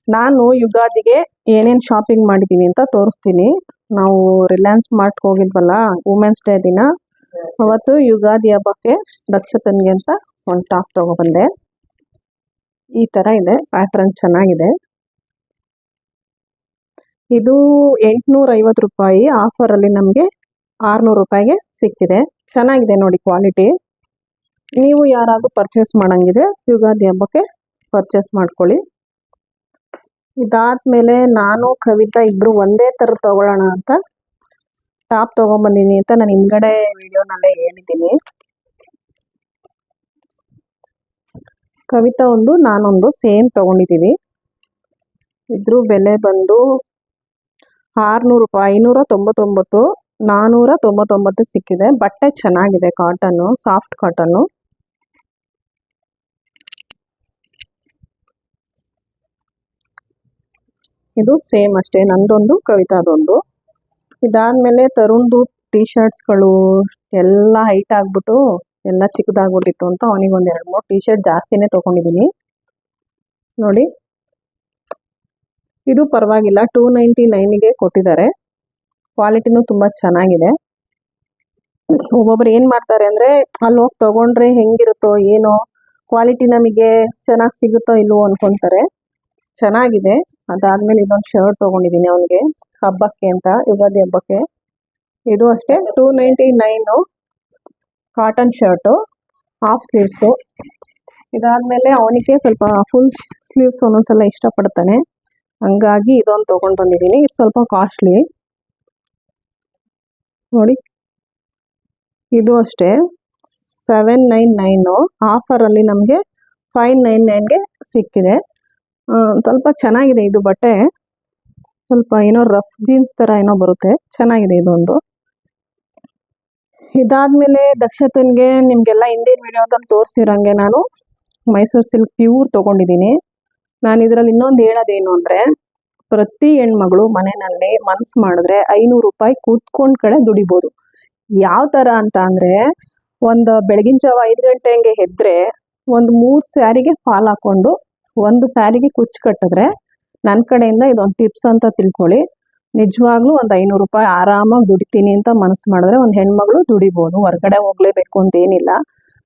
ನಾನು ಯುಗಾದಿಗೆ ಏನೇನು ಶಾಪಿಂಗ್ ಮಾಡಿದ್ದೀನಿ ಅಂತ ತೋರಿಸ್ತೀನಿ. ನಾವು ರಿಲಯನ್ಸ್ ಮಾರ್ಟ್ಗೆ ಹೋಗಿದ್ವಲ್ಲ ವುಮೆನ್ಸ್ ಡೇ ದಿನ, ಅವತ್ತು ಯುಗಾದಿ ಹಬ್ಬಕ್ಕೆ ದಕ್ಷತನ್ಗೆ ಅಂತ ಒಂದು ಟಾಪ್ ತಗೊಬಂದೆ. ಈ ಥರ ಇದೆ, ಪ್ಯಾಟ್ರನ್ ಚೆನ್ನಾಗಿದೆ. ಇದು 850 ರೂಪಾಯಿ, ಆಫರಲ್ಲಿ ನಮಗೆ 600 ರೂಪಾಯಿಗೆ ಸಿಕ್ಕಿದೆ. ಚೆನ್ನಾಗಿದೆ ನೋಡಿ ಕ್ವಾಲಿಟಿ. ನೀವು ಯಾರಾದರೂ ಪರ್ಚೇಸ್ ಮಾಡಂಗಿದೆ ಯುಗಾದಿ ಹಬ್ಬಕ್ಕೆ ಪರ್ಚೇಸ್ ಮಾಡ್ಕೊಳ್ಳಿ. ಇದಾದ್ಮೇಲೆ ನಾನು ಕವಿತಾ ಇಬ್ರು ಒಂದೇ ಥರ ತಗೊಳ್ಳೋಣ ಅಂತ ಟಾಪ್ ತಗೊಂಬಂದಿನಿ ಅಂತ ನಾನು ಹಿಂದ್ಗಡೆ ವಿಡಿಯೋನಲ್ಲೇ ಹೇಳಿದ್ದೀನಿ. ಕವಿತಾ ಒಂದು ನಾನೊಂದು ಸೇಮ್ ತಗೊಂಡಿದ್ದೀವಿ. ಇದ್ರ ಬೆಲೆ ಬಂದು 600 ರೂಪಾಯಿ, 599, 499 ಸಿಕ್ಕಿದೆ. ಬಟ್ಟೆ ಚೆನ್ನಾಗಿದೆ, ಕಾಟನ್ನು, ಸಾಫ್ಟ್ ಕಾಟನ್ನು. ಇದು ಸೇಮ್ ಅಷ್ಟೇ, ನಂದೊಂದು ಕವಿತಾದೊಂದು. ಇದಾದ್ಮೇಲೆ ತರುಣ್ದು ಟೀ ಶರ್ಟ್ಸ್ಗಳು ಎಲ್ಲ ಹೈಟ್ ಆಗ್ಬಿಟ್ಟು ಎಲ್ಲ ಚಿಕ್ಕದಾಗ್ಬಿಟ್ಟಿತ್ತು ಅಂತ ಅವನಿಗೊಂದು 2-3 ಟೀ ಶರ್ಟ್ ಜಾಸ್ತಿನೇ ತೊಗೊಂಡಿದ್ದೀನಿ ನೋಡಿ. ಇದು ಪರವಾಗಿಲ್ಲ, 299ಗೆ ಕೊಟ್ಟಿದ್ದಾರೆ. ಕ್ವಾಲಿಟಿನೂ ತುಂಬ ಚೆನ್ನಾಗಿದೆ. ಒಬ್ಬೊಬ್ರು ಏನು ಮಾಡ್ತಾರೆ ಅಂದರೆ ಅಲ್ಲಿ ಹೋಗಿ ತೊಗೊಂಡ್ರೆ ಹೆಂಗಿರುತ್ತೋ ಏನೋ, ಕ್ವಾಲಿಟಿ ನಮಗೆ ಚೆನ್ನಾಗಿ ಸಿಗುತ್ತೋ ಇಲ್ವೋ ಅನ್ಕೊತಾರೆ. ಚೆನ್ನಾಗಿದೆ. ಅದಾದ್ಮೇಲೆ ಇದೊಂದು ಶರ್ಟ್ ತೊಗೊಂಡಿದ್ದೀನಿ ಅವನಿಗೆ ಹಬ್ಬಕ್ಕೆ ಅಂತ, ಯುಗಾದಿ ಹಬ್ಬಕ್ಕೆ. ಇದು ಅಷ್ಟೇ 299 ಕಾಟನ್ ಶರ್ಟು, ಹಾಫ್ ಸ್ಲೀವ್ಸು. ಇದಾದ್ಮೇಲೆ ಅವನಿಗೆ ಸ್ವಲ್ಪ ಫುಲ್ ಸ್ಲೀವ್ಸ್ ಒಂದೊಂದ್ಸಲ ಇಷ್ಟಪಡ್ತಾನೆ, ಹಂಗಾಗಿ ಇದೊಂದು ತೊಗೊಂಡು ಬಂದಿದ್ದೀನಿ. ಇದು ಸ್ವಲ್ಪ ಕಾಸ್ಟ್ಲಿ ನೋಡಿ. ಇದು ಅಷ್ಟೇ 799, ಆಫರಲ್ಲಿ ನಮಗೆ 599ಗೆ ಸಿಕ್ಕಿದೆ. ಸ್ವಲ್ಪ ಚೆನ್ನಾಗಿದೆ ಇದು ಬಟ್ಟೆ. ಸ್ವಲ್ಪ ಏನೋ ರಫ್ ಜೀನ್ಸ್ ಥರ ಏನೋ ಬರುತ್ತೆ, ಚೆನ್ನಾಗಿದೆ ಇದೊಂದು. ಇದಾದ್ಮೇಲೆ ದಕ್ಷತನ್ಗೆ ನಿಮಗೆಲ್ಲ ಹಿಂದಿನ ವಿಡಿಯೋದಲ್ಲಿ ತೋರಿಸಿರಂಗೆ ನಾನು ಮೈಸೂರು ಸಿಲ್ಕ್ ಪ್ಯೂರ್ ತೊಗೊಂಡಿದ್ದೀನಿ. ನಾನು ಇದರಲ್ಲಿ ಇನ್ನೊಂದು ಹೇಳೋದೇನು ಅಂದರೆ, ಪ್ರತಿ ಹೆಣ್ಮಗಳು ಮನೆಯಲ್ಲಿ ಮನಸ್ಸು ಮಾಡಿದ್ರೆ 500 ರೂಪಾಯಿ ಕೂತ್ಕೊಂಡ್ ಕಡೆ ದುಡಿಬೋದು. ಯಾವ ಥರ ಅಂತ ಅಂದರೆ, ಒಂದು ಬೆಳಗಿನ ಜಾವ 5 ಗಂಟೆ ಹಂಗೆ ಎದ್ದರೆ ಒಂದು 3 ಸ್ಯಾರಿಗೆ ಫಾಲ್ ಹಾಕ್ಕೊಂಡು ಒಂದು ಸ್ಯಾರಿಗೆ ಕುಚ್ಚು ಕಟ್ಟಿದ್ರೆ, ನನ್ನ ಕಡೆಯಿಂದ ಇದೊಂದು ಟಿಪ್ಸ್ ಅಂತ ತಿಳ್ಕೊಳ್ಳಿ. ನಿಜವಾಗ್ಲೂ ಒಂದು 500 ರೂಪಾಯಿ ಆರಾಮಾಗಿ ದುಡಿತೀನಿ ಅಂತ ಮನಸ್ಸು ಮಾಡಿದ್ರೆ ಒಂದು ಹೆಣ್ಮಗಳು ದುಡಿಬೋದು. ಹೊರಗಡೆ ಹೋಗಲೇಬೇಕು ಅಂತೇನಿಲ್ಲ.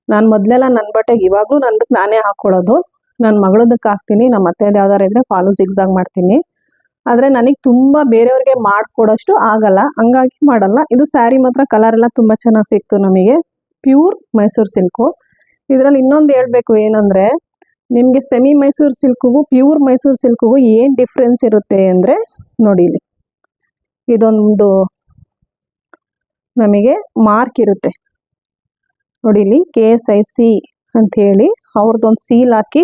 ನಾನು ಮೊದಲೆಲ್ಲ ನನ್ನ ಬಟ್ಟೆಗೆ ಇವಾಗಲೂ ನನ್ನದಕ್ಕೆ ನಾನೇ ಹಾಕ್ಕೊಳ್ಳೋದು. ನನ್ನ ಮಗಳದಕ್ಕೆ ಹಾಕ್ತೀನಿ, ನಮ್ಮ ಅತ್ತೆದು ಯಾವ್ದಾರು ಇದ್ದರೆ ಫಾಲು ಜಿಗ್ಜಾಗ್ ಮಾಡ್ತೀನಿ. ಆದರೆ ನನಗೆ ತುಂಬ ಬೇರೆಯವ್ರಿಗೆ ಮಾಡಿಕೊಡೋಷ್ಟು ಆಗಲ್ಲ, ಹಂಗಾಗಿ ಮಾಡಲ್ಲ. ಇದು ಸ್ಯಾರಿ ಮಾತ್ರ ಕಲರ್ ಎಲ್ಲ ತುಂಬ ಚೆನ್ನಾಗಿ ಸಿಕ್ತು ನಮಗೆ, ಪ್ಯೂರ್ ಮೈಸೂರು ಸಿಲ್ಕು. ಇದರಲ್ಲಿ ಇನ್ನೊಂದು ಹೇಳಬೇಕು ಏನಂದರೆ, ನಿಮಗೆ ಸೆಮಿ ಮೈಸೂರು ಸಿಲ್ಕ್ಗೂ ಪ್ಯೂರ್ ಮೈಸೂರು ಸಿಲ್ಕ್ಗೂ ಏನು ಡಿಫ್ರೆನ್ಸ್ ಇರುತ್ತೆ ಅಂದರೆ ನೋಡಿ, ಇಲ್ಲಿ ಇದೊಂದು ನಮಗೆ ಮಾರ್ಕ್ ಇರುತ್ತೆ ನೋಡಿ, ಇಲ್ಲಿ KSIC ಅಂಥೇಳಿ ಅವ್ರದ್ದೊಂದು ಸೀಲ್ ಹಾಕಿ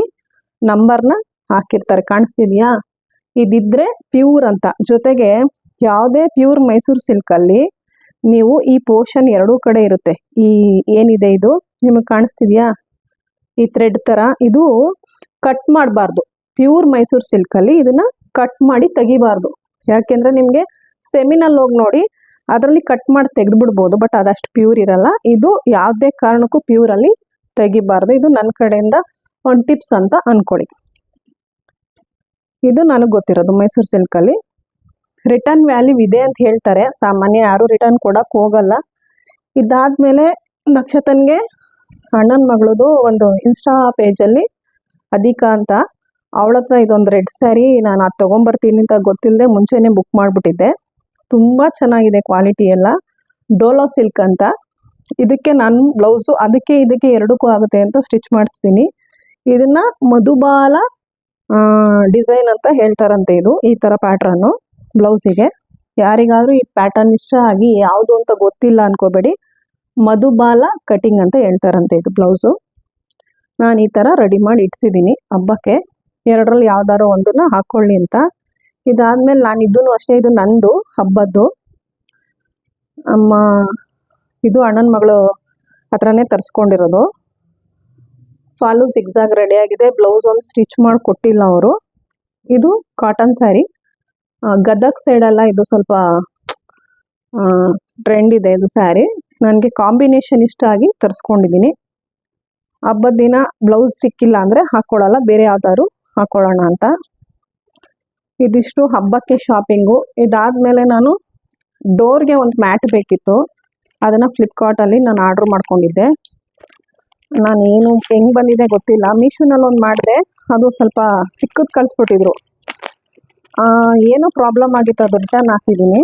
ನಂಬರ್ನ ಹಾಕಿರ್ತಾರೆ, ಕಾಣಿಸ್ತಿದ್ಯಾ? ಇದಿದ್ರೆ ಪ್ಯೂರ್ ಅಂತ. ಜೊತೆಗೆ ಯಾವುದೇ ಪ್ಯೂರ್ ಮೈಸೂರು ಸಿಲ್ಕಲ್ಲಿ ನೀವು ಈ ಪೋರ್ಷನ್ ಎರಡೂ ಕಡೆ ಇರುತ್ತೆ. ಈ ಏನಿದೆ ಇದು ನಿಮಗೆ ಕಾಣಿಸ್ತಿದ್ಯಾ? ಈ ಥ್ರೆಡ್ ಥರ ಇದು ಕಟ್ ಮಾಡಬಾರ್ದು. ಪ್ಯೂರ್ ಮೈಸೂರು ಸಿಲ್ಕಲ್ಲಿ ಇದನ್ನು ಕಟ್ ಮಾಡಿ ತೆಗಿಬಾರ್ದು. ಯಾಕೆಂದರೆ ನಿಮಗೆ ಸೆಮಿನಲ್ಲಿ ಹೋಗಿ ನೋಡಿ, ಅದರಲ್ಲಿ ಕಟ್ ಮಾಡಿ ತೆಗೆದುಬಿಡ್ಬೋದು, ಬಟ್ ಅದಷ್ಟು ಪ್ಯೂರ್ ಇರಲ್ಲ. ಇದು ಯಾವುದೇ ಕಾರಣಕ್ಕೂ ಪ್ಯೂರಲ್ಲಿ ತೆಗಿಬಾರ್ದು. ಇದು ನನ್ನ ಕಡೆಯಿಂದ ಒಂದು ಟಿಪ್ಸ್ ಅಂತ ಅಂದ್ಕೊಳ್ಳಿ. ಇದು ನನಗೆ ಗೊತ್ತಿರೋದು ಮೈಸೂರು ಸಿಲ್ಕಲ್ಲಿ. ರಿಟರ್ನ್ ವ್ಯಾಲ್ಯೂ ಇದೆ ಅಂತ ಹೇಳ್ತಾರೆ, ಸಾಮಾನ್ಯ ಯಾರೂ ರಿಟರ್ನ್ ಕೊಡೋಕ್ಕೆ ಹೋಗಲ್ಲ. ಇದಾದಮೇಲೆ ನಕ್ಷತನ್ಗೆ ಅಣ್ಣನ ಮಗಳದು ಒಂದು ಇನ್ಸ್ಟಾ ಪೇಜಲ್ಲಿ ಅಧಿಕಾ ಅಂತ, ಅವಳ ಹತ್ರ ಇದೊಂದು ರೆಡ್ ಸ್ಯಾರಿ ನಾನು ಅದು ತೊಗೊಂಬರ್ತೀನಿ ಅಂತ ಗೊತ್ತಿಲ್ಲದೆ ಮುಂಚೆನೇ ಬುಕ್ ಮಾಡಿಬಿಟ್ಟಿದ್ದೆ. ತುಂಬ ಚೆನ್ನಾಗಿದೆ ಕ್ವಾಲಿಟಿ ಎಲ್ಲ. ಡೋಲೋ ಸಿಲ್ಕ್ ಅಂತ. ಇದಕ್ಕೆ ನಾನು ಬ್ಲೌಸು ಅದಕ್ಕೆ ಇದಕ್ಕೆ ಎರಡಕ್ಕೂ ಆಗುತ್ತೆ ಅಂತ ಸ್ಟಿಚ್ ಮಾಡಿಸ್ತೀನಿ. ಇದನ್ನು ಮಧುಬಾಲ ಡಿಸೈನ್ ಅಂತ ಹೇಳ್ತಾರಂತೆ. ಇದು ಈ ಥರ ಪ್ಯಾಟ್ರನ್ನು ಬ್ಲೌಸಿಗೆ. ಯಾರಿಗಾದರೂ ಈ ಪ್ಯಾಟರ್ನ್ ಇಷ್ಟ ಆಗಿ ಯಾವುದು ಅಂತ ಗೊತ್ತಿಲ್ಲ ಅನ್ಕೋಬೇಡಿ, ಮಧುಬಾಲ ಕಟಿಂಗ್ ಅಂತ ಹೇಳ್ತಾರಂತೆ ಇದು ಬ್ಲೌಸು. ನಾನು ಈ ಥರ ರೆಡಿ ಮಾಡಿ ಇಡ್ಸಿದ್ದೀನಿ ಹಬ್ಬಕ್ಕೆ, ಎರಡರಲ್ಲಿ ಯಾವ್ದಾರು ಒಂದನ್ನು ಹಾಕ್ಕೊಳ್ಳಿ ಅಂತ. ಇದಾದ್ಮೇಲೆ ನಾನು ಇದೂ ಅಷ್ಟೇ, ಇದು ನಂದು ಹಬ್ಬದ್ದು. ಇದು ಅಣ್ಣನ ಮಗಳು ಹತ್ರನೇ ತರಿಸ್ಕೊಂಡಿರೋದು. ಫಾಲು ಜಿಗ್ಜಾಗ್ ರೆಡಿಯಾಗಿದೆ, ಬ್ಲೌಸ್ ಒಂದು ಸ್ಟಿಚ್ ಮಾಡಿ ಕೊಟ್ಟಿಲ್ಲ ಅವರು. ಇದು ಕಾಟನ್ ಸ್ಯಾರಿ, ಗದಗ್ ಸೈಡೆಲ್ಲ ಇದು ಸ್ವಲ್ಪ ಟ್ರೆಂಡ್ ಇದೆ ಇದು ಸ್ಯಾರಿ. ನನಗೆ ಕಾಂಬಿನೇಷನ್ ಇಷ್ಟ ಆಗಿ ತರಿಸ್ಕೊಂಡಿದ್ದೀನಿ. ಹಬ್ಬದ ದಿನ ಬ್ಲೌಸ್ ಸಿಕ್ಕಿಲ್ಲ ಅಂದರೆ ಹಾಕ್ಕೊಳ್ಳಲ್ಲ, ಬೇರೆ ಯಾವ್ದಾದ್ರು ಹಾಕ್ಕೊಳ್ಳೋಣ ಅಂತ. ಇದಿಷ್ಟು ಹಬ್ಬಕ್ಕೆ ಶಾಪಿಂಗು. ಇದಾದಮೇಲೆ ನಾನು ಡೋರ್ಗೆ ಒಂದು ಮ್ಯಾಟ್ ಬೇಕಿತ್ತು, ಅದನ್ನು ಫ್ಲಿಪ್ಕಾರ್ಟಲ್ಲಿ ನಾನು ಆರ್ಡ್ರ್ ಮಾಡ್ಕೊಂಡಿದ್ದೆ. ನಾನೇನು ಹೆಂಗೆ ಬಂದಿದೆ ಗೊತ್ತಿಲ್ಲ. ಮೀಶೋನಲ್ಲಿ ಒಂದು ಮಾಡಿದೆ, ಅದು ಸ್ವಲ್ಪ ಚಿಕ್ಕದು ಕಳಿಸ್ಬಿಟ್ಟಿದ್ರು. ಏನೋ ಪ್ರಾಬ್ಲಮ್ ಆಗಿತ್ತು, ಅದು ರಿಟರ್ನ್ ಹಾಕಿದ್ದೀನಿ.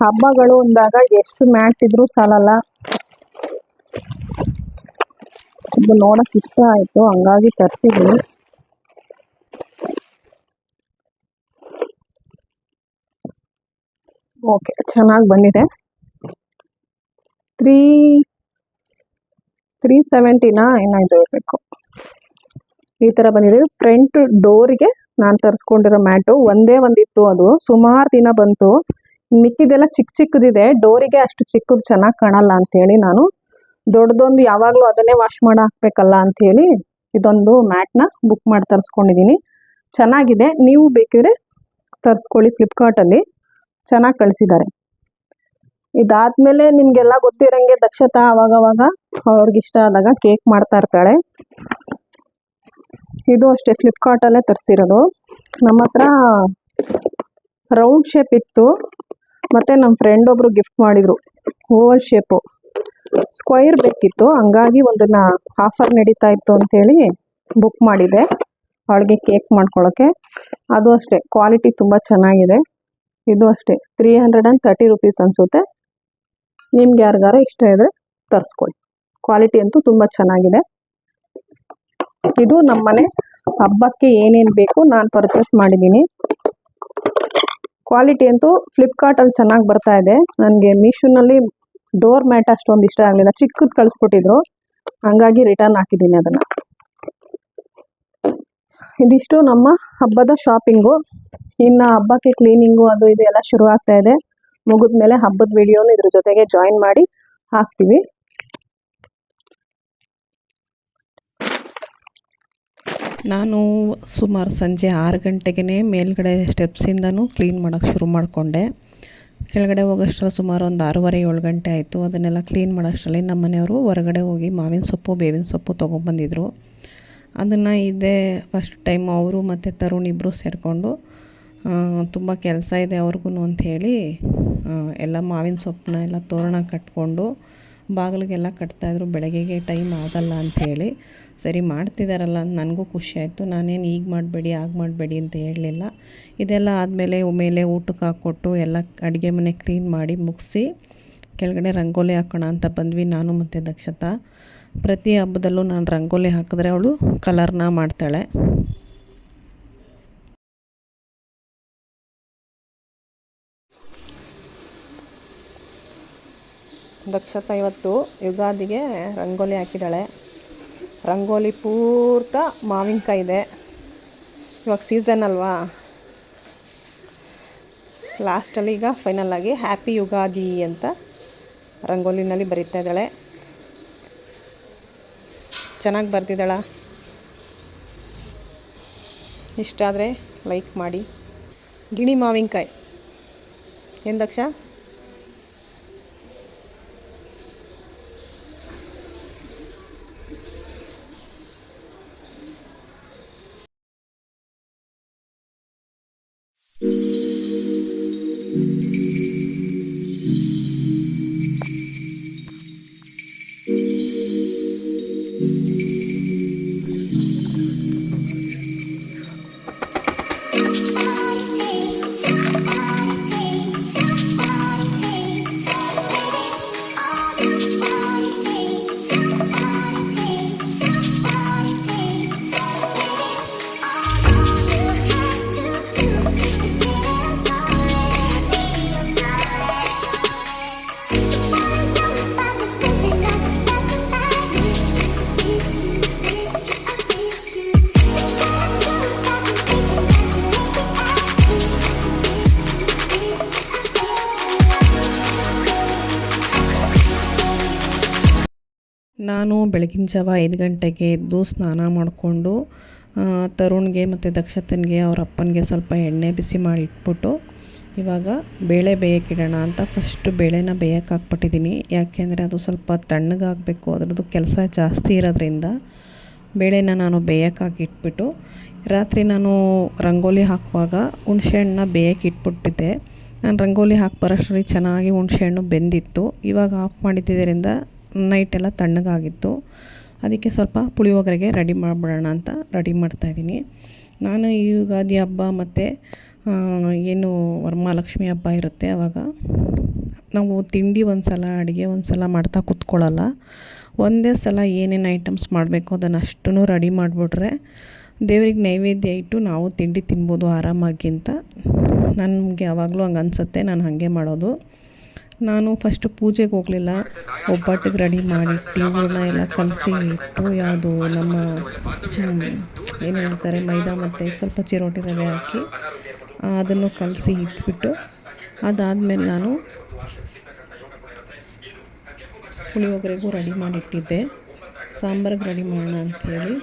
ಹಬ್ಬಗಳು ಅಂದಾಗ ಎಷ್ಟು ಮ್ಯಾಟ್ ಇದ್ರೂ ಸಾಲಲ್ಲ. ಇದು ನೋಡೋಕೆ ಇಷ್ಟ ಆಯಿತು, ಹಂಗಾಗಿ ತರಿಸಿದ್ದೀನಿ. ಓಕೆ, ಚೆನ್ನಾಗಿ ಬಂದಿದೆ. 370 ಏನಾಯ್ತು ಇರಬೇಕು, ಈ ಥರ ಬಂದಿದೆ. ಫ್ರಂಟ್ ಡೋರಿಗೆ ನಾನು ತರಿಸ್ಕೊಂಡಿರೋ ಮ್ಯಾಟು ಒಂದೇ ಒಂದಿತ್ತು, ಅದು ಸುಮಾರು ದಿನ ಬಂತು. ಮಿಕ್ಕಿದೆಲ್ಲ ಚಿಕ್ಕ ಚಿಕ್ಕದಿದೆ, ಡೋರಿಗೆ ಅಷ್ಟು ಚಿಕ್ಕದು ಚೆನ್ನಾಗಿ ಕಾಣಲ್ಲ ಅಂಥೇಳಿ ನಾನು ದೊಡ್ಡದೊಂದು ಯಾವಾಗಲೂ ಅದನ್ನೇ ವಾಶ್ ಮಾಡಿ ಹಾಕ್ಬೇಕಲ್ಲ ಅಂಥೇಳಿ ಇದೊಂದು ಮ್ಯಾಟ್ನ ಬುಕ್ ಮಾಡಿ ತರಿಸ್ಕೊಂಡಿದ್ದೀನಿ. ಚೆನ್ನಾಗಿದೆ, ನೀವು ಬೇಕಿದ್ರೆ ತರಿಸ್ಕೊಳ್ಳಿ, ಫ್ಲಿಪ್ಕಾರ್ಟಲ್ಲಿ ಚೆನ್ನಾಗಿ ಕಳಿಸಿದ್ದಾರೆ. ಇದಾದಮೇಲೆ ನಿಮಗೆಲ್ಲ ಗೊತ್ತಿರೋಂಗೆ ದಕ್ಷತಾ ಅವಾಗವಾಗ ಅವ್ರಿಗಿಷ್ಟ ಆದಾಗ ಕೇಕ್ ಮಾಡ್ತಾ ಇರ್ತಾಳೆ. ಇದು ಅಷ್ಟೇ ಫ್ಲಿಪ್ಕಾರ್ಟಲ್ಲೇ ತರಿಸಿರೋದು. ನಮ್ಮ ಹತ್ರ ರೌಂಡ್ ಶೇಪ್ ಇತ್ತು, ಮತ್ತು ನಮ್ಮ ಫ್ರೆಂಡ್ ಒಬ್ಬರು ಗಿಫ್ಟ್ ಮಾಡಿದರು ಓವಲ್ ಶೇಪು. ಸ್ಕ್ವೈರ್ ಬೇಕಿತ್ತು, ಹಂಗಾಗಿ ಒಂದನ್ನು ಆಫರ್ ನಡೀತಾ ಇತ್ತು ಅಂಥೇಳಿ ಬುಕ್ ಮಾಡಿದೆ ಅವಳಿಗೆ ಕೇಕ್ ಮಾಡ್ಕೊಳ್ಳೋಕ್ಕೆ. ಅದು ಅಷ್ಟೇ ಕ್ವಾಲಿಟಿ ತುಂಬ ಚೆನ್ನಾಗಿದೆ. ಇದು ಅಷ್ಟೇ 330 ರೂಪೀಸ್ ಅನಿಸುತ್ತೆ. ನಿಮ್ಗೆ ಯಾರಿಗಾರ ಇಷ್ಟ ಇದ್ದರೆ ತರಿಸ್ಕೊಳ್ಳಿ, ಕ್ವಾಲಿಟಿ ಅಂತೂ ತುಂಬ ಚೆನ್ನಾಗಿದೆ. ಇದು ನಮ್ಮನೆ ಹಬ್ಬಕ್ಕೆ ಏನೇನು ಬೇಕು ನಾನು ಪರ್ಚೇಸ್ ಮಾಡಿದ್ದೀನಿ. ಕ್ವಾಲಿಟಿ ಅಂತೂ ಫ್ಲಿಪ್ಕಾರ್ಟಲ್ಲಿ ಚೆನ್ನಾಗಿ ಬರ್ತಾ ಇದೆ. ನನಗೆ ಮೀಶೋನಲ್ಲಿ ಡೋರ್ ಮ್ಯಾಟ್ ಅಷ್ಟೊಂದು ಇಷ್ಟ ಆಗಲಿಲ್ಲ, ಚಿಕ್ಕದು ಕಳಿಸ್ಕೊಟ್ಟಿದ್ರು, ಹಂಗಾಗಿ ರಿಟರ್ನ್ ಹಾಕಿದ್ದೀನಿ ಅದನ್ನು. ಇದಿಷ್ಟು ನಮ್ಮ ಹಬ್ಬದ ಶಾಪಿಂಗು. ಇನ್ನು ಹಬ್ಬಕ್ಕೆ ಕ್ಲೀನಿಂಗು ಅದು ಇದು ಎಲ್ಲ ಶುರು ಆಗ್ತಾ ಇದೆ. ಮುಗಿದ್ಮೇಲೆ ಹಬ್ಬದ ವಿಡಿಯೋನು ಇದ್ರ ಜೊತೆಗೆ ಜಾಯಿನ್ ಮಾಡಿ ಹಾಕ್ತೀವಿ. ನಾನು ಸುಮಾರು ಸಂಜೆ 6 ಗಂಟೆಗೆ ಮೇಲ್ಗಡೆ ಸ್ಟೆಪ್ಸಿಂದನೂ ಕ್ಲೀನ್ ಮಾಡೋಕ್ಕೆ ಶುರು ಮಾಡಿಕೊಂಡೆ. ಕೆಳಗಡೆ ಹೋಗೋಷ್ಟರಲ್ಲಿ ಸುಮಾರು ಒಂದು 6:30-7 ಗಂಟೆ ಆಯಿತು. ಅದನ್ನೆಲ್ಲ ಕ್ಲೀನ್ ಮಾಡೋಷ್ಟರಲ್ಲಿ ನಮ್ಮ ಮನೆಯವರು ಹೊರಗಡೆ ಹೋಗಿ ಮಾವಿನ ಸೊಪ್ಪು ಬೇವಿನ ಸೊಪ್ಪು ತೊಗೊಂಬಂದಿದ್ರು. ಅದನ್ನು ಇದೇ ಫಸ್ಟ್ ಟೈಮ್ ಅವರು ಮತ್ತು ತರುಣ್ ಇಬ್ಬರು ಸೇರಿಕೊಂಡು ತುಂಬ ಕೆಲಸ ಇದೆ ಅವ್ರಿಗೂ ಅಂಥೇಳಿ ಎಲ್ಲ ಮಾವಿನ ಸೊಪ್ಪನ್ನ ಎಲ್ಲ ತೋರಣ ಕಟ್ಕೊಂಡು ಬಾಗಿಲಿಗೆಲ್ಲ ಕಟ್ತಾಯಿದ್ರು. ಬೆಳಗ್ಗೆಗೆ ಟೈಮ್ ಆಗಲ್ಲ ಅಂಥೇಳಿ ಸರಿ ಮಾಡ್ತಿದ್ದಾರಲ್ಲ ಅಂತ ನನಗೂ ಖುಷಿ ಆಯಿತು. ನಾನೇನು ಈಗ ಮಾಡಬೇಡಿ ಆಗ ಮಾಡಬೇಡಿ ಅಂತ ಹೇಳಲಿಲ್ಲ. ಇದೆಲ್ಲ ಆದಮೇಲೆ ಮೇಲೆ ಊಟಕ್ಕೆ ಹಾಕ್ಕೊಟ್ಟು ಎಲ್ಲ ಅಡುಗೆ ಮನೆ ಕ್ಲೀನ್ ಮಾಡಿ ಮುಗಿಸಿ ಕೆಳಗಡೆ ರಂಗೋಲಿ ಹಾಕೋಣ ಅಂತ ಬಂದ್ವಿ ನಾನು ಮತ್ತು ದಕ್ಷತಾ. ಪ್ರತಿ ಹಬ್ಬದಲ್ಲೂ ನಾನು ರಂಗೋಲಿ ಹಾಕಿದ್ರೆ ಅವಳು ಕಲರ್ನ ಮಾಡ್ತಾಳೆ. ದಕ್ಷತಾ ಇವತ್ತು ಯುಗಾದಿಗೆ ರಂಗೋಲಿ ಹಾಕಿದ್ದಾಳೆ. ರಂಗೋಲಿ ಪೂರ್ತ ಮಾವಿನಕಾಯಿ ಇದೆ. ಇವಾಗ ಸೀಸನ್ ಅಲ್ವಾ, ಲಾಸ್ಟಲ್ಲಿ ಈಗ ಫೈನಲಾಗಿ ಹ್ಯಾಪಿ ಯುಗಾದಿ ಅಂತ ರಂಗೋಲಿನಲ್ಲಿ ಬರೀತಾ ಇದ್ದಾಳೆ. ಚೆನ್ನಾಗಿ ಬರ್ತಿದ್ದಾಳ. ಇಷ್ಟ ಆದರೆ ಲೈಕ್ ಮಾಡಿ. ಗಿಣಿ ಮಾವಿನಕಾಯಿ ಏನು ದಕ್ಷ? ನಾನು ಬೆಳಗಿನ ಜಾವ 5 ಗಂಟೆಗೆ ಎದ್ದು ಸ್ನಾನ ಮಾಡಿಕೊಂಡು ತರುಣ್ಗೆ ಮತ್ತು ದಕ್ಷತನಿಗೆ ಅವ್ರ ಅಪ್ಪನಿಗೆ ಸ್ವಲ್ಪ ಎಣ್ಣೆ ಬಿಸಿ ಮಾಡಿ ಇಟ್ಬಿಟ್ಟು ಇವಾಗ ಬೇಳೆ ಬೇಯಕ್ಕಿಡೋಣ ಅಂತ ಫಸ್ಟು ಬೇಳೆನ ಬೇಯಕ್ಕೆ ಹಾಕ್ಬಿಟ್ಟಿದ್ದೀನಿ. ಯಾಕೆಂದರೆ ಅದು ಸ್ವಲ್ಪ ತಣ್ಣಗಾಗಬೇಕು, ಅದರದ್ದು ಕೆಲಸ ಜಾಸ್ತಿ ಇರೋದ್ರಿಂದ ಬೇಳೆನ ನಾನು ಬೇಯೋಕ್ಕಾಗಿ ಇಟ್ಬಿಟ್ಟು ರಾತ್ರಿ ನಾನು ರಂಗೋಲಿ ಹಾಕುವಾಗ ಹುಣಸೆಹಣ್ಣನ್ನ ಬೇಯಕ್ಕೆ ಇಟ್ಬಿಟ್ಟಿದ್ದೆ. ನಾನು ರಂಗೋಲಿ ಹಾಕಿ ಬರೋಷ್ಟರಲ್ಲಿ ಚೆನ್ನಾಗಿ ಹುಣಸೆಹಣ್ಣು ಬೆಂದಿತ್ತು. ಇವಾಗ ಆಫ್ ಮಾಡಿದ್ದರಿಂದ ನೈಟೆಲ್ಲ ತಣ್ಣಗಾಗಿತ್ತು. ಅದಕ್ಕೆ ಸ್ವಲ್ಪ ಪುಳಿಯೋಗರೆಗೆ ರೆಡಿ ಮಾಡಿಬಿಡೋಣ ಅಂತ ರೆಡಿ ಮಾಡ್ತಾಯಿದ್ದೀನಿ. ನಾನು ಈ ಯುಗಾದಿ ಹಬ್ಬ ಮತ್ತು ಏನು ವರಮಹಾಲಕ್ಷ್ಮಿ ಹಬ್ಬ ಇರುತ್ತೆ ಆವಾಗ ನಾವು ತಿಂಡಿ ಒಂದು ಸಲ ಅಡುಗೆ ಒಂದು ಸಲ ಮಾಡ್ತಾ ಕೂತ್ಕೊಳ್ಳಲ್ಲ. ಒಂದೇ ಸಲ ಏನೇನು ಐಟಮ್ಸ್ ಮಾಡಬೇಕು ಅದನ್ನು ಅಷ್ಟೂ ರೆಡಿ ಮಾಡಿಬಿಟ್ರೆ ದೇವ್ರಿಗೆ ನೈವೇದ್ಯ ಇಟ್ಟು ನಾವು ತಿಂಡಿ ತಿನ್ಬೋದು ಆರಾಮಾಗಿ ಅಂತ ನನಗೆ ಯಾವಾಗಲೂ ಹಂಗೆ ಅನಿಸುತ್ತೆ. ನಾನು ಹಾಗೆ ಮಾಡೋದು. ನಾನು ಫಸ್ಟು ಪೂಜೆಗೆ ಹೋಗಲಿಲ್ಲ. ಒಬ್ಬಟ್ಟಿಗೆ ರೆಡಿ ಮಾಡಿಟ್ಟು ಹೂರಣ ಎಲ್ಲ ಕಲಸಿ ಇಟ್ಟು ಯಾವುದು ನಮ್ಮ ಏನು ಹೇಳ್ತಾರೆ ಮೈದಾ ಮತ್ತು ಸ್ವಲ್ಪ ಚಿರೋಟಿ ರವೆ ಹಾಕಿ ಅದನ್ನು ಕಲಸಿ ಇಟ್ಬಿಟ್ಟು ಅದಾದಮೇಲೆ ನಾನು ಪುಳಿಯೋಗರೆಗೂ ರೆಡಿ ಮಾಡಿಟ್ಟಿದ್ದೆ. ಸಾಂಬಾರಿಗೆ ರೆಡಿ ಮಾಡೋಣ ಅಂಥೇಳಿ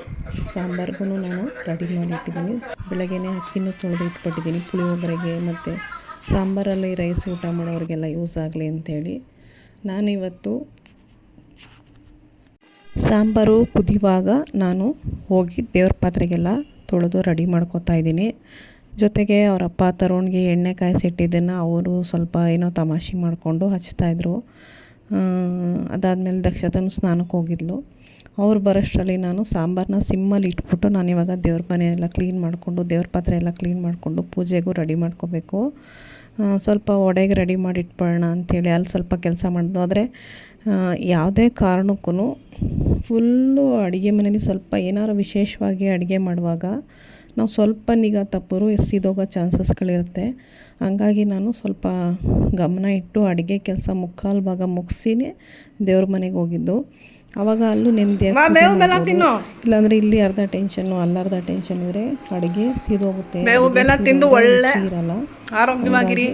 ಸಾಂಬಾರಿಗೂ ನಾನು ರೆಡಿ ಮಾಡಿಟ್ಟಿದ್ದೀನಿ. ಬೆಳಗ್ಗೆನೇ ಅಕ್ಕಿನೂ ತೊಳೆದು ಇಟ್ಬಿಟ್ಟಿದ್ದೀನಿ ಪುಳಿಯೋಗರೆಗೆ ಮತ್ತು ಸಾಂಬಾರಲ್ಲಿ ರೈಸ್ ಊಟ ಮಾಡೋರಿಗೆಲ್ಲ ಯೂಸ್ ಆಗಲಿ ಅಂಥೇಳಿ. ನಾನಿವತ್ತು ಸಾಂಬಾರು ಕುದಿಯುವಾಗ ನಾನು ಹೋಗಿ ದೇವ್ರ ಪಾತ್ರೆಗೆಲ್ಲ ತೊಳೆದು ರೆಡಿ ಮಾಡ್ಕೊತಾ ಇದ್ದೀನಿ. ಜೊತೆಗೆ ಅವರಪ್ಪ ತರುಣ್ಗೆ ಎಣ್ಣೆ ಕಾಯಿಸಿಟ್ಟಿದ್ದನ್ನು ಅವರು ಸ್ವಲ್ಪ ಏನೋ ತಮಾಷೆ ಮಾಡಿಕೊಂಡು ಹಚ್ತಾಯಿದ್ರು. ಅದಾದಮೇಲೆ ದಕ್ಷತನು ಸ್ನಾನಕ್ಕೆ ಹೋಗಿದ್ಲು. ಅವ್ರು ಬರೋಷ್ಟರಲ್ಲಿ ನಾನು ಸಾಂಬಾರನ್ನ ಸಿಮ್ಮಲ್ಲಿ ಇಟ್ಬಿಟ್ಟು ನಾನಿವಾಗ ದೇವ್ರ ಮನೆ ಎಲ್ಲ ಕ್ಲೀನ್ ಮಾಡಿಕೊಂಡು ದೇವ್ರ ಪಾತ್ರೆ ಎಲ್ಲ ಕ್ಲೀನ್ ಮಾಡಿಕೊಂಡು ಪೂಜೆಗೂ ರೆಡಿ ಮಾಡ್ಕೋಬೇಕು. ಸ್ವಲ್ಪ ಒಡೆಗೆ ರೆಡಿ ಮಾಡಿ ಇಟ್ಬಿಡೋಣ ಅಂಥೇಳಿ ಅಲ್ಲಿ ಸ್ವಲ್ಪ ಕೆಲಸ ಮಾಡಿದ್ದು. ಆದರೆ ಯಾವುದೇ ಕಾರಣಕ್ಕೂ ಫುಲ್ಲು ಅಡುಗೆ ಮನೇಲಿ ಸ್ವಲ್ಪ ಏನಾರು ವಿಶೇಷವಾಗಿ ಅಡುಗೆ ಮಾಡುವಾಗ ನಾವು ಸ್ವಲ್ಪ ನಿಗಾ ತಪ್ಪಿದ್ರು ಸಿದೋಗೋ ಚಾನ್ಸಸ್ಗಳಿರುತ್ತೆ. ಹಂಗಾಗಿ ನಾನು ಸ್ವಲ್ಪ ಗಮನ ಇಟ್ಟು ಅಡುಗೆ ಕೆಲಸ ಮುಕ್ಕಾಲು ಭಾಗ ಮುಗಿಸಿನೇ ದೇವ್ರ ಮನೆಗೆ ಹೋಗಿದ್ದು. ಆವಾಗ ಅಲ್ಲೂ ನೆಮ್ಮದಿ ಇಲ್ಲಾಂದರೆ ಇಲ್ಲಿ ಅರ್ಧ ಟೆನ್ಷನ್ನು ಅಲ್ಲರ್ಧ ಟೆನ್ಷನ್ ಇದ್ದರೆ ಅಡುಗೆ ಸೀದೋಗುತ್ತೆ, ಇರಲ್ಲ. ಆರೋಗ್ಯವಾಗಿರಿ,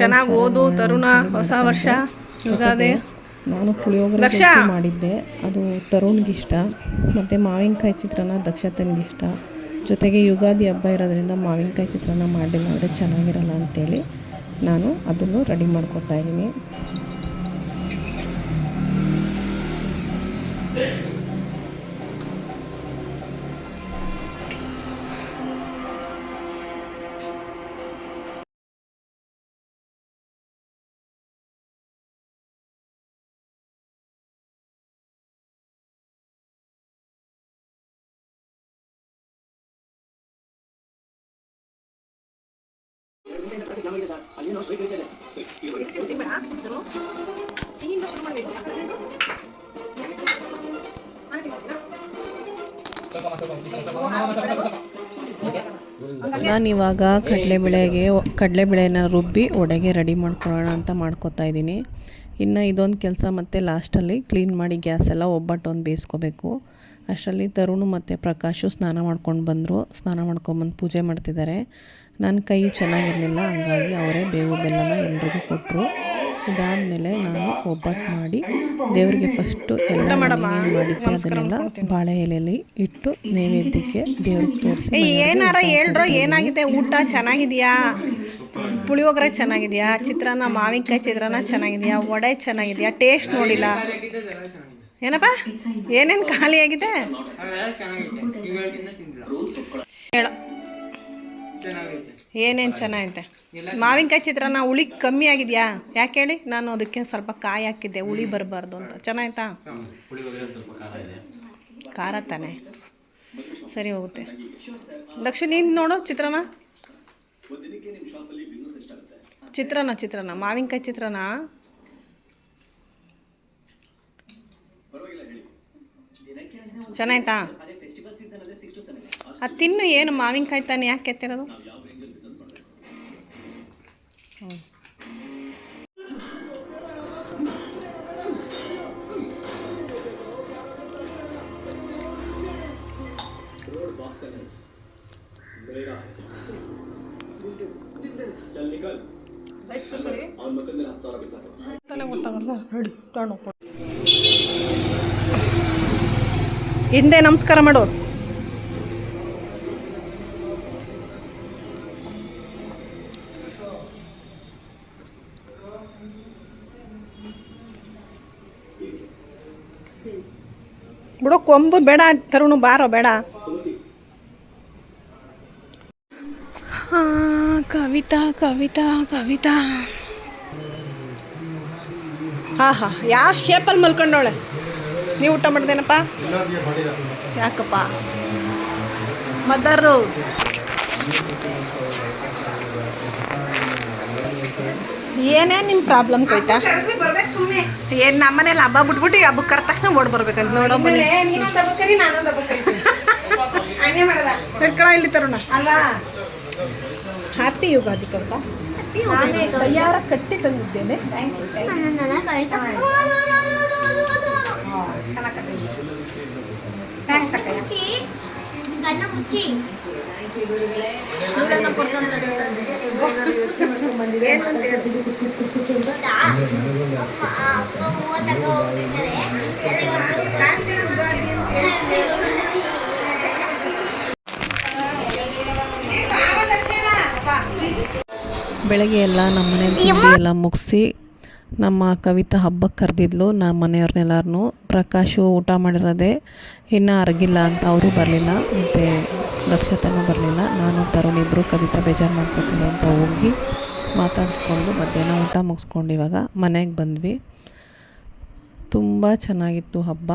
ಚೆನ್ನಾಗಿ ಓದು ತರುಣ. ಹೊಸ ವರ್ಷ ಯುಗಾದಿ. ನಾನು ಪುಳಿಯೋಗರೆ ಮಾಡಿದ್ದೆ, ಅದು ತರುಣ್ಗಿಷ್ಟ. ಮತ್ತು ಮಾವಿನಕಾಯಿ ಚಿತ್ರಾನ್ನ ದಕ್ಷತನಿಗಿಷ್ಟ. ಜೊತೆಗೆ ಯುಗಾದಿ ಹಬ್ಬ ಇರೋದ್ರಿಂದ ಮಾವಿನಕಾಯಿ ಚಿತ್ರಾನ್ನ ಮಾಡಿಲ್ಲ ಅಂದರೆ ಚೆನ್ನಾಗಿರಲ್ಲ ಅಂಥೇಳಿ ನಾನು ಅದನ್ನು ರೆಡಿ ಮಾಡ್ಕೊತಾ ಇದ್ದೀನಿ. ನಾನಿವಾಗ ಕಡಲೆಬೇಳೆನ ರುಬ್ಬಿ ಒಡೆಗೆ ರೆಡಿ ಮಾಡ್ಕೊಳ್ಳೋಣ ಅಂತ ಮಾಡ್ಕೊತಾ ಇದ್ದೀನಿ. ಇನ್ನು ಇದೊಂದು ಕೆಲಸ ಮತ್ತು ಲಾಸ್ಟಲ್ಲಿ ಕ್ಲೀನ್ ಮಾಡಿ ಗ್ಯಾಸ್ ಎಲ್ಲ ಒಬ್ಬಟ್ಟೊಂದು ಬೇಯಿಸ್ಕೋಬೇಕು. ಅಷ್ಟರಲ್ಲಿ ತರುಣು ಮತ್ತು ಪ್ರಕಾಶು ಸ್ನಾನ ಮಾಡ್ಕೊಂಡು ಬಂದರು. ಸ್ನಾನ ಮಾಡ್ಕೊಂಬಂದು ಪೂಜೆ ಮಾಡ್ತಿದ್ದಾರೆ. ನನ್ನ ಕೈ ಚೆನ್ನಾಗಿರಲಿಲ್ಲ, ಹಂಗಾಗಿ ಅವರೇ ಬೇವು ಬೆಲ್ಲನ ಎಲ್ರಿಗೂ ಕೊಟ್ಟರು. ಇದಾದಮೇಲೆ ನಾನು ಒಬ್ಬಟ್ಟು ಮಾಡಿ ದೇವರಿಗೆ ಫಸ್ಟು ಎಲ್ಲ ಮಾಡಿದ್ದೆ ಅದನ್ನೆಲ್ಲ ಬಾಳೆ ಎಲೆಯಲ್ಲಿ ಇಟ್ಟು ನೈವೇದ್ಯಕ್ಕೆ ದೇವ್ರಿಗೆ ತೋರಿಸಿ. ಏನಾರ ಹೇಳ್ರೋ, ಏನಾಗಿದೆ? ಊಟ ಚೆನ್ನಾಗಿದೆಯಾ? ಪುಳಿಯೋಗರೆ ಚೆನ್ನಾಗಿದೆಯಾ? ಚಿತ್ರಾನ್ನ ಮಾವಿನಕಾಯಿ ಚಿತ್ರಾನ್ನ ಚೆನ್ನಾಗಿದೆಯಾ? ವಡೆ ಚೆನ್ನಾಗಿದೆಯಾ? ಟೇಸ್ಟ್ ನೋಡಿಲ್ಲ ಏನಪ್ಪ? ಏನೇನು ಖಾಲಿ ಆಗಿದೆ ಹೇಳೋ. ಏನೇನು ಚೆನ್ನಾಗೈತೆ? ಮಾವಿನಕಾಯಿ ಚಿತ್ರಾನ್ನ ಹುಳಿ ಕಮ್ಮಿ ಆಗಿದೆಯಾ? ಯಾಕೆ ಹೇಳಿ? ನಾನು ಅದಕ್ಕೆ ಸ್ವಲ್ಪ ಕಾಯಿ ಹಾಕಿದ್ದೆ ಹುಳಿ ಬರಬಾರ್ದು ಅಂತ. ಚೆನ್ನಾಯ್ತಾ? ಖಾರ ತಾನೆ, ಸರಿ ಹೋಗುತ್ತೆ. ದಕ್ಷ ನೀನು ನೋಡು ಚಿತ್ರಾನ್ನ ಮಾವಿನಕಾಯಿ ಚಿತ್ರಾನ್ನ ಚೆನ್ನಾಯ್ತಾ? ಅದು ತಿನ್ನು. ಏನು ಮಾವಿನಕಾಯಿ ತಾನೆ, ಯಾಕೆ ಕೆತ್ತಿರೋದು? ಹಿಂದೆ ನಮಸ್ಕಾರ ಮಾಡು. ಬಿಡೋ ಕೊಂಬು ಬೇಡ ತರುಣು ಬಾರೋ ಬೇಡ. ಕವಿತಾ ಕವಿತಾ ಕವಿತಾ ಹಾಂ ಹಾಂ ಯಾವ ಶೇಪಲ್ಲಿ ಮಲ್ಕೊಂಡವಳೆ. ನೀವು ಊಟ ಮಾಡ್ದೇನಪ್ಪ? ಯಾಕಪ್ಪ ಮದರು ಏನೇ ನಿಮ್ಮ ಪ್ರಾಬ್ಲಮ್ ಕವಿತಾ? ಏನು ನಮ್ಮನೇಲಿ ಹಬ್ಬ ಬಿಟ್ಬಿಟ್ಟು ಹಬ್ಬಕ್ಕೆ ಕರೆದ ತಕ್ಷಣ ಓಡ್ ಬರ್ಬೇಕಂತ ನೋಡೋ ಇಲ್ಲಿ ತರೋಣ ಅಲ್ವಾ. ಹ್ಯಾಪಿ ಯುಗಾದಿ ಕವಿತಾ. ನಾನೇ ಕೈಯಾರ ಕಟ್ಟಿ ತಂದಿದ್ದೇನೆ. ಬೆಳಗ್ಗೆ ಎಲ್ಲ ನಮ್ಮ ಮನೇಲಿ ತಿಂಡಿ ಎಲ್ಲ ಮುಗಿಸಿ ನಮ್ಮ ಕವಿತಾ ಹಬ್ಬಕ್ಕೆ ಕರೆದಿದ್ಲು ನಮ್ಮ ಮನೆಯವ್ರನ್ನೆಲ್ಲರನ್ನೂ. ಪ್ರಕಾಶು ಊಟ ಮಾಡಿರೋದೆ ಇನ್ನೂ ಅರಗಿಲ್ಲ ಅಂತ ಅವರು ಬರಲಿಲ್ಲ, ಮತ್ತು ದಕ್ಷತನೂ ಬರಲಿಲ್ಲ. ನಾನು ತರುಣ್ ಇಬ್ಬರು ಕವಿತಾ ಬೇಜಾರು ಮಾಡ್ಕೊತೀನಿ ಅಂತ ಹೋಗಿ ಮಾತಾಡಿಸ್ಕೊಂಡು ಮಧ್ಯಾಹ್ನ ಊಟ ಮುಗಿಸ್ಕೊಂಡು ಇವಾಗ ಮನೆಗೆ ಬಂದ್ವಿ. ತುಂಬ ಚೆನ್ನಾಗಿತ್ತು ಹಬ್ಬ.